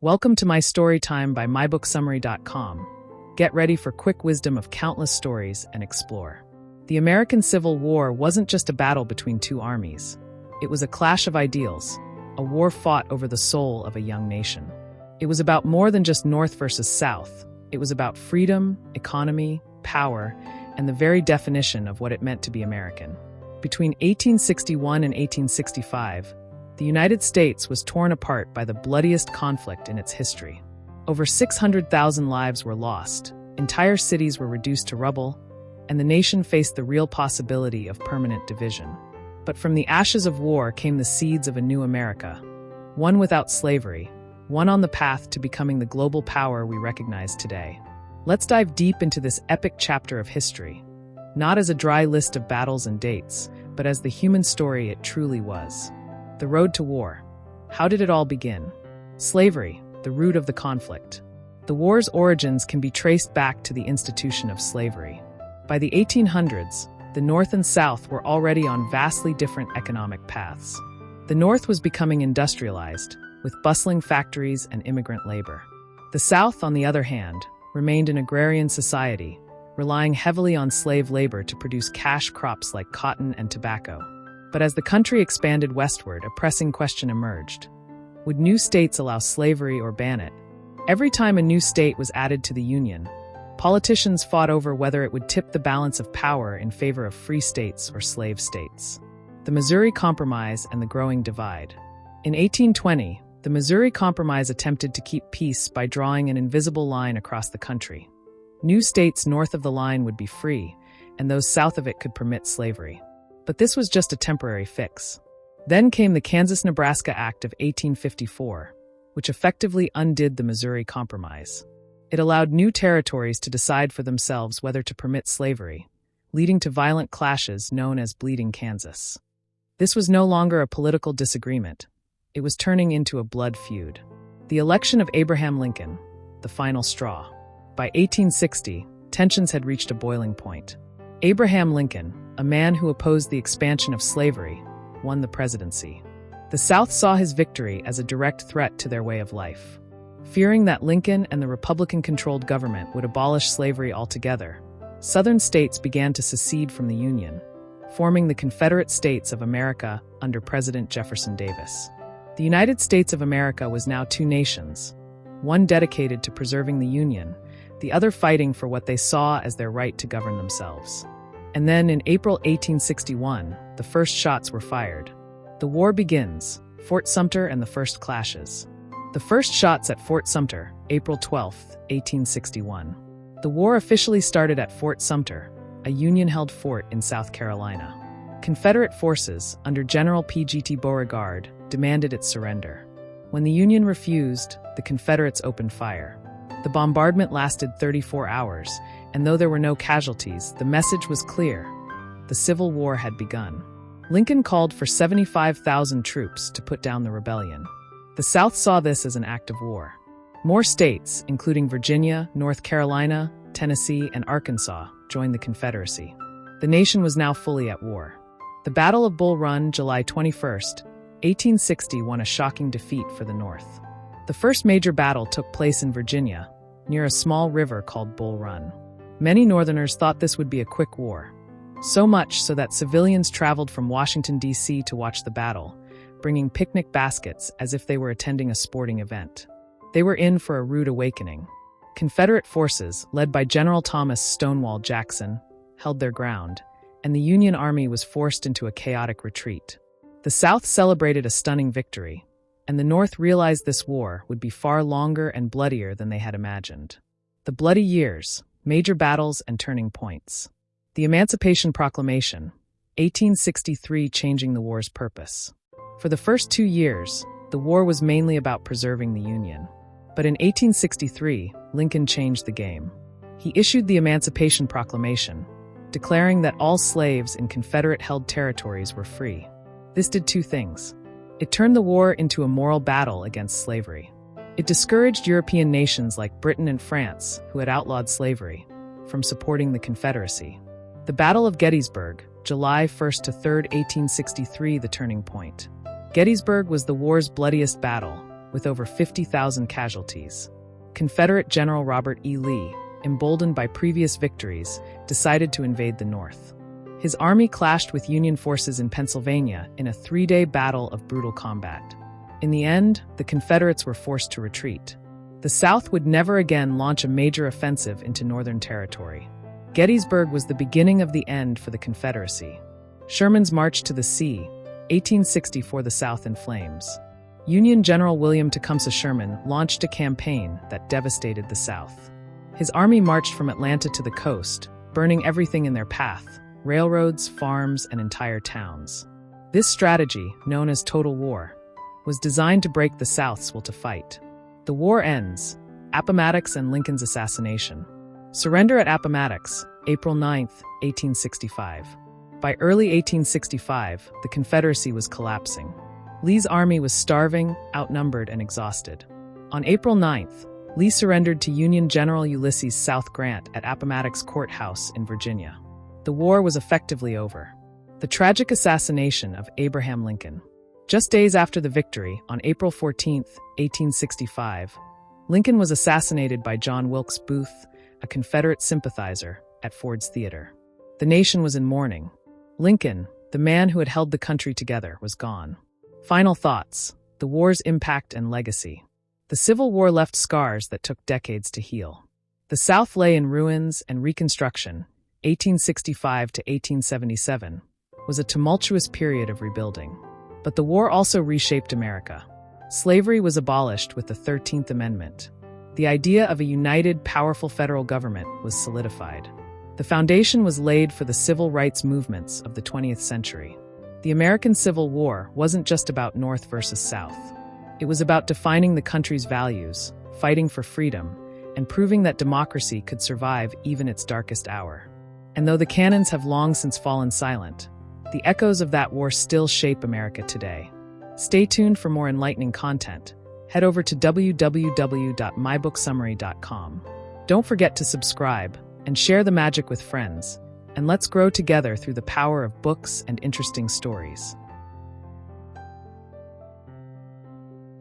Welcome to my story time by mybooksummary.com. Get ready for quick wisdom of countless stories and explore. The American Civil War wasn't just a battle between two armies. It was a clash of ideals, a war fought over the soul of a young nation. It was about more than just North versus South. It was about freedom, economy, power, and the very definition of what it meant to be American. Between 1861 and 1865, the United States was torn apart by the bloodiest conflict in its history. Over 600,000 lives were lost, entire cities were reduced to rubble, and the nation faced the real possibility of permanent division. But from the ashes of war came the seeds of a new America, one without slavery, one on the path to becoming the global power we recognize today. Let's dive deep into this epic chapter of history, not as a dry list of battles and dates, but as the human story it truly was. The road to war. How did it all begin? Slavery, the root of the conflict. The war's origins can be traced back to the institution of slavery. By the 1800s, the North and South were already on vastly different economic paths. The North was becoming industrialized, with bustling factories and immigrant labor. The South, on the other hand, remained an agrarian society, relying heavily on slave labor to produce cash crops like cotton and tobacco. But as the country expanded westward, a pressing question emerged. Would new states allow slavery or ban it? Every time a new state was added to the Union, politicians fought over whether it would tip the balance of power in favor of free states or slave states. The Missouri Compromise and the growing divide. In 1820, the Missouri Compromise attempted to keep peace by drawing an invisible line across the country. New states north of the line would be free, and those south of it could permit slavery. But this was just a temporary fix. Then came the Kansas-Nebraska Act of 1854, which effectively undid the Missouri Compromise. It allowed new territories to decide for themselves whether to permit slavery, leading to violent clashes known as Bleeding Kansas. This was no longer a political disagreement. It was turning into a blood feud. The election of Abraham Lincoln, the final straw. By 1860, tensions had reached a boiling point. Abraham Lincoln, a man who opposed the expansion of slavery, won the presidency. The South saw his victory as a direct threat to their way of life. Fearing that Lincoln and the Republican-controlled government would abolish slavery altogether, Southern states began to secede from the Union, forming the Confederate States of America under President Jefferson Davis. The United States of America was now two nations, one dedicated to preserving the Union, the other fighting for what they saw as their right to govern themselves. And then in April 1861, the first shots were fired. The war begins, Fort Sumter and the first clashes. The first shots at Fort Sumter, April 12, 1861. The war officially started at Fort Sumter, a Union-held fort in South Carolina. Confederate forces, under General P.G.T. Beauregard, demanded its surrender. When the Union refused, the Confederates opened fire. The bombardment lasted 34 hours, and though there were no casualties, the message was clear. The Civil War had begun. Lincoln called for 75,000 troops to put down the rebellion. The South saw this as an act of war. More states, including Virginia, North Carolina, Tennessee, and Arkansas, joined the Confederacy. The nation was now fully at war. The Battle of Bull Run, July 21, 1860, won a shocking defeat for the North. The first major battle took place in Virginia, near a small river called Bull Run. Many Northerners thought this would be a quick war, so much so that civilians traveled from Washington, D.C. to watch the battle, bringing picnic baskets as if they were attending a sporting event. They were in for a rude awakening. Confederate forces, led by General Thomas Stonewall Jackson, held their ground, and the Union Army was forced into a chaotic retreat. The South celebrated a stunning victory, and the North realized this war would be far longer and bloodier than they had imagined. The Bloody Years, Major Battles and Turning Points. The Emancipation Proclamation, 1863, changing the war's purpose. For the first 2 years, the war was mainly about preserving the Union. But in 1863, Lincoln changed the game. He issued the Emancipation Proclamation, declaring that all slaves in Confederate-held territories were free. This did two things. It turned the war into a moral battle against slavery. It discouraged European nations like Britain and France, who had outlawed slavery, from supporting the Confederacy. The Battle of Gettysburg, July 1 to 3, 1863, the turning point. Gettysburg was the war's bloodiest battle, with over 50,000 casualties. Confederate General Robert E. Lee, emboldened by previous victories, decided to invade the North. His army clashed with Union forces in Pennsylvania in a 3-day battle of brutal combat. In the end, the Confederates were forced to retreat. The South would never again launch a major offensive into Northern territory. Gettysburg was the beginning of the end for the Confederacy. Sherman's March to the Sea, 1864, the South in flames. Union General William Tecumseh Sherman launched a campaign that devastated the South. His army marched from Atlanta to the coast, burning everything in their path: railroads, farms, and entire towns. This strategy, known as total war, was designed to break the South's will to fight. The war ends. Appomattox and Lincoln's assassination. Surrender at Appomattox, April 9, 1865. By early 1865, the Confederacy was collapsing. Lee's army was starving, outnumbered, and exhausted. On April 9th, Lee surrendered to Union General Ulysses South Grant at Appomattox Courthouse in Virginia. The war was effectively over. The tragic assassination of Abraham Lincoln. Just days after the victory, on April 14, 1865, Lincoln was assassinated by John Wilkes Booth, a Confederate sympathizer, at Ford's Theater. The nation was in mourning. Lincoln, the man who had held the country together, was gone. Final thoughts: the war's impact and legacy. The Civil War left scars that took decades to heal. The South lay in ruins, and Reconstruction, 1865 to 1877, was a tumultuous period of rebuilding. But the war also reshaped America. Slavery was abolished with the 13th Amendment. The idea of a united, powerful federal government was solidified. The foundation was laid for the civil rights movements of the 20th century. The American Civil War wasn't just about North versus South. It was about defining the country's values, fighting for freedom, and proving that democracy could survive even its darkest hour. And though the cannons have long since fallen silent, the echoes of that war still shape America today. Stay tuned for more enlightening content. Head over to www.mybooksummary.com. Don't forget to subscribe and share the magic with friends, and let's grow together through the power of books and interesting stories.